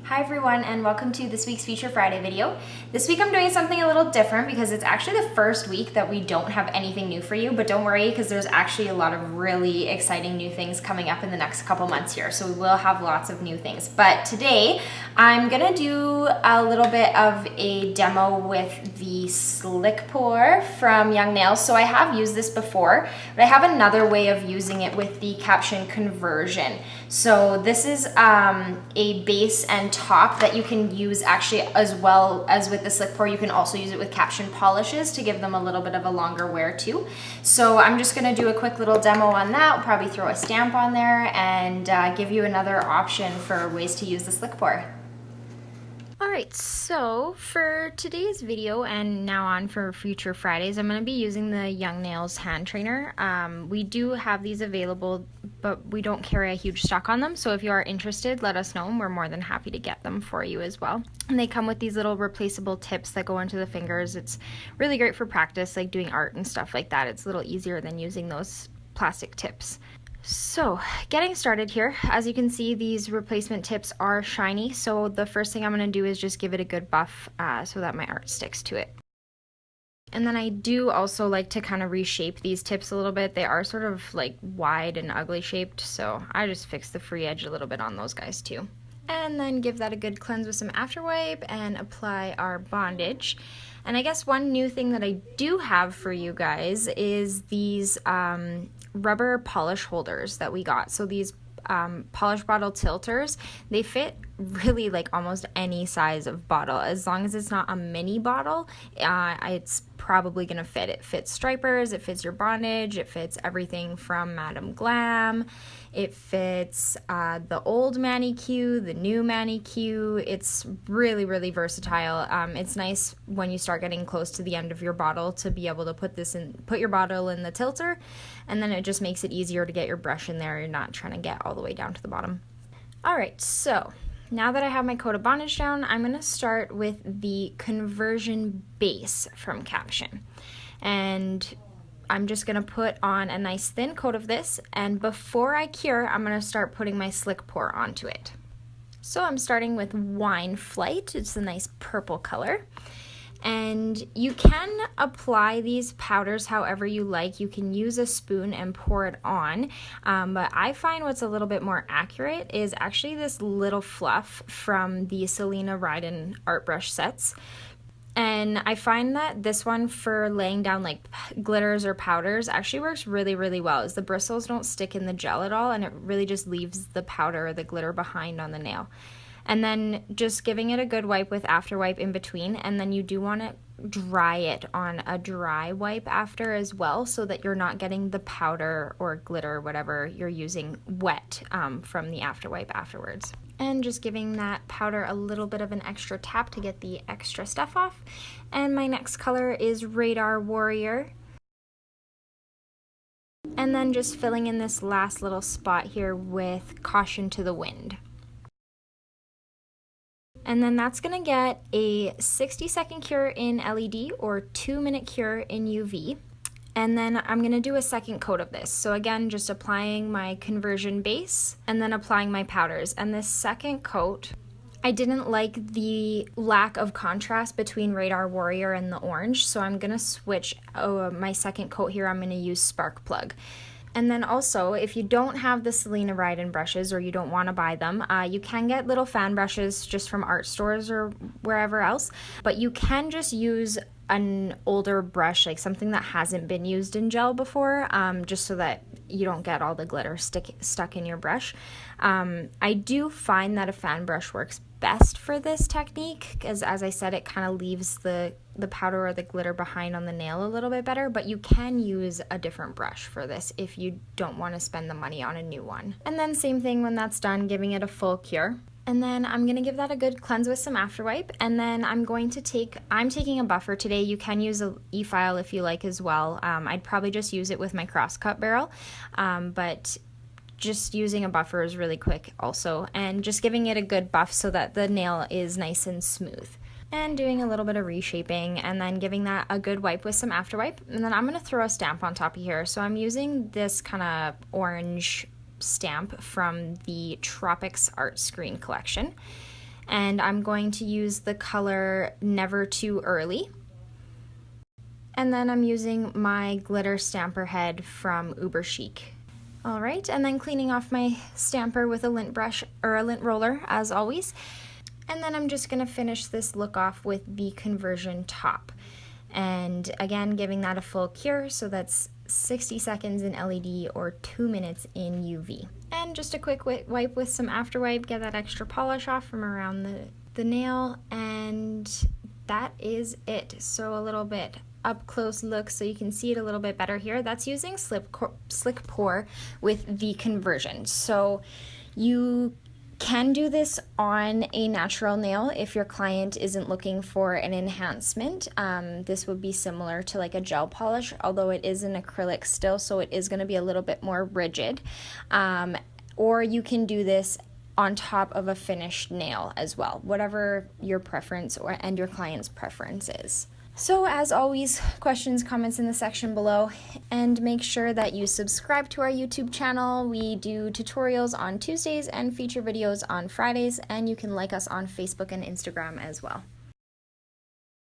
Hi everyone, and welcome to this week's Feature Friday video. This week I'm doing something a little different because it's actually the first week that we don't have anything new for you, but don't worry because there's actually a lot of really exciting new things coming up in the next couple months here, so we will have lots of new things. But today I'm gonna do a little bit of a demo with the Slick Pour from Young Nails. So I have used this before, but I have another way of using it with the Caption Conversion. So this is a base and top that you can use actually as well as with the Slick Pour. You can also use it with caption polishes to give them a little bit of a longer wear too. So I'm just gonna do a quick little demo on that. I'll probably throw a stamp on there and give you another option for ways to use the Slick Pour. Alright, so for today's video and now on for future Fridays, I'm going to be using the Young Nails hand trainer. We do have these available, but we don't carry a huge stock on them, so if you are interested, let us know and we're more than happy to get them for you as well. And they come with these little replaceable tips that go into the fingers. It's really great for practice, like doing art and stuff like that. It's a little easier than using those plastic tips. So getting started here, as you can see, these replacement tips are shiny, so the first thing I'm going to do is just give it a good buff so that my art sticks to it. And then I do also like to kind of reshape these tips a little bit. They are sort of like wide and ugly shaped, so I just fix the free edge a little bit on those guys too. And then give that a good cleanse with some after wipe and apply our bondage. And I guess one new thing that I do have for you guys is these rubber polish holders that we got. So these polish bottle tilters, they fit really like almost any size of bottle. As long as it's not a mini bottle, it's probably gonna fit. It fits stripers, it fits your bondage, it fits everything from Madam Glam, it fits the old manicure, the new manicure. It's really versatile. It's nice when you start getting close to the end of your bottle to be able to put your bottle in the tilter, and then it just makes it easier to get your brush in there. You're not trying to get all the way down to the bottom. Alright, so now that I have my coat of bondage down, I'm going to start with the Conversion Base from Caption. And I'm just going to put on a nice thin coat of this, and before I cure, I'm going to start putting my Slick Pour onto it. So I'm starting with Wine Flight. It's a nice purple color. And you can apply these powders however you like. You can use a spoon and pour it on, but I find what's a little bit more accurate is actually this little fluff from the Selena Ryden art brush sets. And I find that this one for laying down like glitters or powders actually works really well, as the bristles don't stick in the gel at all, and it really just leaves the powder or the glitter behind on the nail. And then just giving it a good wipe with after wipe in between, and then you do want to dry it on a dry wipe after as well, so that you're not getting the powder or glitter, whatever you're using, wet from the after wipe afterwards. And just giving that powder a little bit of an extra tap to get the extra stuff off. And my next color is Radar Warrior. And then just filling in this last little spot here with Caution to the Wind. And then that's going to get a 60-second cure in LED or 2-minute cure in UV. And then I'm going to do a second coat of this. So again, just applying my Conversion Base and then applying my powders. And this second coat, I didn't like the lack of contrast between Radar Warrior and the orange, so I'm going to switch my second coat here. I'm going to use Spark Plug. And then also, if you don't have the Selena Ryden brushes or you don't want to buy them, you can get little fan brushes just from art stores or wherever else, but you can just use an older brush, like something that hasn't been used in gel before, just so that you don't get all the glitter stuck in your brush. I do find that a fan brush works best for this technique, because as I said, it kind of leaves the powder or the glitter behind on the nail a little bit better, but you can use a different brush for this if you don't want to spend the money on a new one. And then same thing when that's done, giving it a full cure. And then I'm going to give that a good cleanse with some after wipe, and then I'm taking a buffer today. You can use an e-file if you like as well. I'd probably just use it with my crosscut barrel, but just using a buffer is really quick also, and just giving it a good buff so that the nail is nice and smooth. And doing a little bit of reshaping, and then giving that a good wipe with some after wipe. And then I'm going to throw a stamp on top of here. So I'm using this kind of orange stamp from the Tropics Art Screen collection. and I'm going to use the color Never Too Early. And then I'm using my glitter stamper head from Uber Chic. All right, and then cleaning off my stamper with a lint brush or a lint roller as always. And then I'm just gonna finish this look off with the conversion top. And again, giving that a full cure, so that's 60 seconds in LED or 2 minutes in UV. And just a quick wipe with some after wipe, get that extra polish off from around the nail, and that is it. So a little bit up close look so you can see it a little bit better here. That's using Slick Pour with the conversion. So you can do this on a natural nail if your client isn't looking for an enhancement. This would be similar to like a gel polish, although it is an acrylic still, so it is going to be a little bit more rigid. Or you can do this on top of a finished nail as well, whatever your preference and your client's preference is. So as always, questions, comments in the section below, and make sure that you subscribe to our YouTube channel. We do tutorials on Tuesdays and feature videos on Fridays, and you can like us on Facebook and Instagram as well.